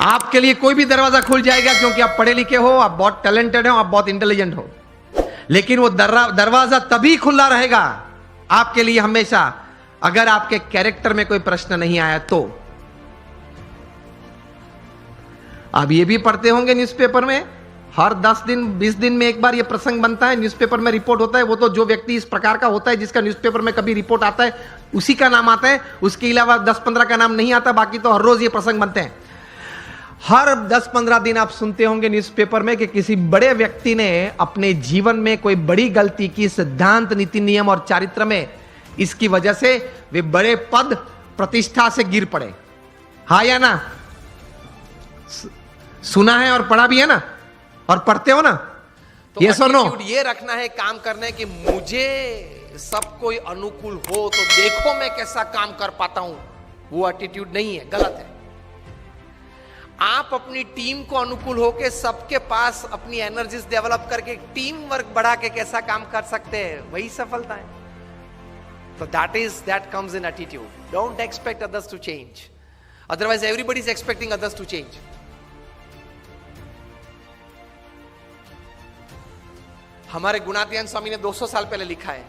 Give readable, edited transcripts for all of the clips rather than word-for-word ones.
आपके लिए कोई भी दरवाजा खुल जाएगा, क्योंकि आप पढ़े लिखे हो, आप बहुत टैलेंटेड हो, आप बहुत इंटेलिजेंट हो। लेकिन वो दरवाजा तभी खुला रहेगा आपके लिए हमेशा, अगर आपके कैरेक्टर में कोई प्रश्न नहीं आया तो। आप ये भी पढ़ते होंगे न्यूज़पेपर में, हर 10 दिन 20 दिन में एक बार ये प्रसंग बनता है, न्यूज़पेपर में रिपोर्ट होता है। वो तो जो व्यक्ति इस प्रकार का होता है जिसका न्यूज़पेपर में कभी रिपोर्ट आता है उसी का नाम आता है, उसके अलावा 10-15 का नाम नहीं आता। बाकी तो हर रोज ये प्रसंग बनते हैं। हर 10-15 दिन आप सुनते होंगे न्यूज़पेपर में कि किसी बड़े व्यक्ति ने अपने जीवन में कोई बड़ी गलती की, सिद्धांत, नीति, नियम और चारित्र में, इसकी वजह से वे बड़े पद प्रतिष्ठा से गिर पड़े। हाँ या ना? सुना है और पढ़ा भी है ना, और पढ़ते हो ना? तो ये सुनो, ये रखना है काम करने की, मुझे सब कोई अनुकूल हो तो देखो मैं कैसा काम कर पाता हूं, वो एटीट्यूड नहीं है, गलत है। आप अपनी टीम को अनुकूल होके सबके पास अपनी एनर्जीज डेवलप करके टीम वर्क बढ़ा के कैसा काम कर सकते हैं, वही सफलता है। तो that comes in attitude. Don't expect others to change, otherwise everybody is expecting others to change. हमारे गुणातीयन स्वामी ने 200 साल पहले लिखा है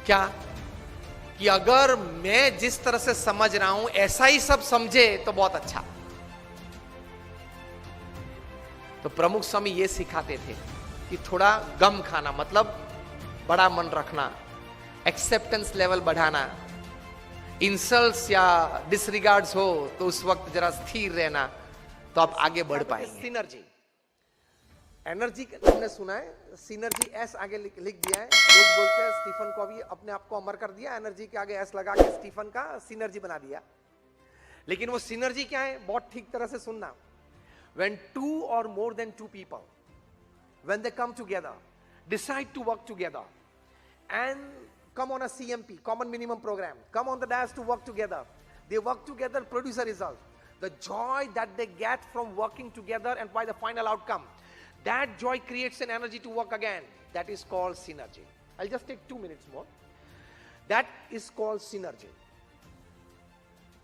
क्या, कि अगर मैं जिस तरह से समझ रहा हूं ऐसा ही सब समझे तो बहुत अच्छा। तो प्रमुख स्वामी ये सिखाते थे कि थोड़ा गम खाना, मतलब बड़ा मन रखना, एक्सेप्टेंस लेवल बढ़ाना, इंसल्ट्स या डिसरिगार्ड्स हो तो उस वक्त जरा स्थिर रहना, तो आप आगे बढ़ पाएंगे। सिनर्जी, एनर्जी हमने सुना है, सिनर्जी एस आगे लिख दिया है। लोग बोलते हैं स्टीफन को अभी अपने आप को अमर कर दिया, एनर्जी के आगे एस लगा के स्टीफन का सिनर्जी बना दिया। लेकिन वो सिनर्जी क्या है, बहुत ठीक तरह से सुनना। When 2 or more than 2 people, when they come together, decide to work together and come on a CMP, common minimum program, come on the dash to work together, they work together, produce a result. The joy that they get from working together and by the final outcome, that joy creates an energy to work again. That is called synergy. I'll just take 2 minutes more. That is called synergy.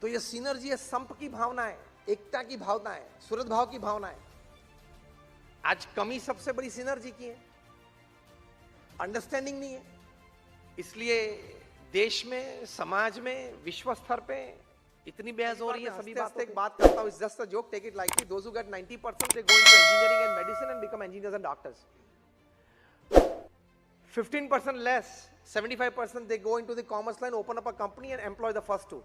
तो ये synergy है, sump की भावना है, एकता की भावना है, सुहृद भाव की भावना है। आज कमी सबसे बड़ी सिनर्जी की है, अंडरस्टैंडिंग नहीं है। इसलिए देश में, समाज में, विश्व स्तर पे इतनी बहस हो रही है सभी बातों। एक बात करता हूं, just a joke, take it lightly. Those who get 90% they go into engineering and medicine and become engineers and doctors. 15% less, 75% they go into the commerce line, open up a company and employ the first 2।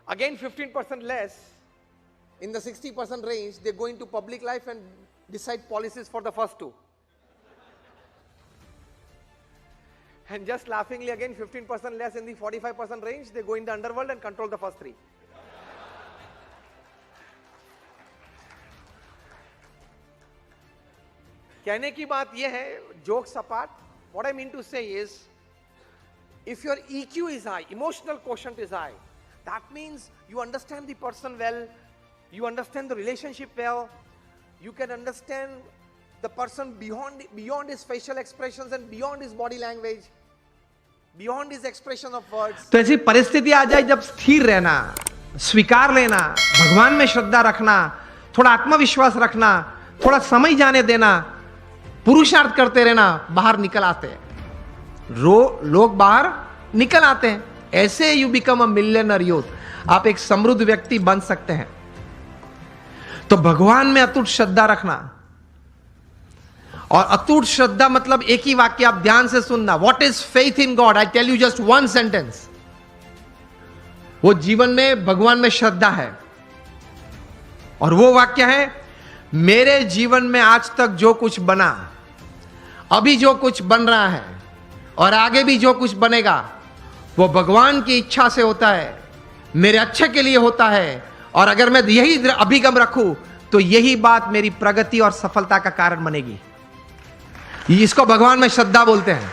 Again 15% less, in the 60% range, they go into public life and decide policies for the first 2. And just laughingly, again 15% less in the 45% range, they go in the underworld and control the first 3. कहने की बात यह है, jokes apart, what I mean to say is, if your EQ is high, emotional quotient is high, that means you understand the person well, you understand the relationship well, you can understand the person beyond his facial expressions and beyond his body language, beyond his expression of words. तो ऐसी परिस्थिति आ जाए जब स्थिर रहना, स्वीकार लेना, भगवान में श्रद्धा रखना, थोड़ा आत्मविश्वास रखना, थोड़ा समय जाने देना, पुरुषार्थ करते रहना, बाहर निकल आते हैं। लोग बाहर निकल आते हैं। ऐसे you become a millionaire youth, आप एक समृद्ध व्यक्ति बन सकते हैं। तो भगवान में अटूट श्रद्धा रखना, और अटूट श्रद्धा मतलब एक ही वाक्य आप ध्यान से सुनना। What is faith in God? I tell you just 1 sentence. वो जीवन में भगवान में श्रद्धा है, और वो वाक्य है, मेरे जीवन में आज तक जो कुछ बना, अभी जो कुछ बन रहा है और आगे भी जो कुछ बनेगा, वो भगवान की इच्छा से होता है, मेरे अच्छे के लिए होता है। और अगर मैं यही अभिगम रखूं तो यही बात मेरी प्रगति और सफलता का कारण बनेगी। इसको भगवान में श्रद्धा बोलते हैं।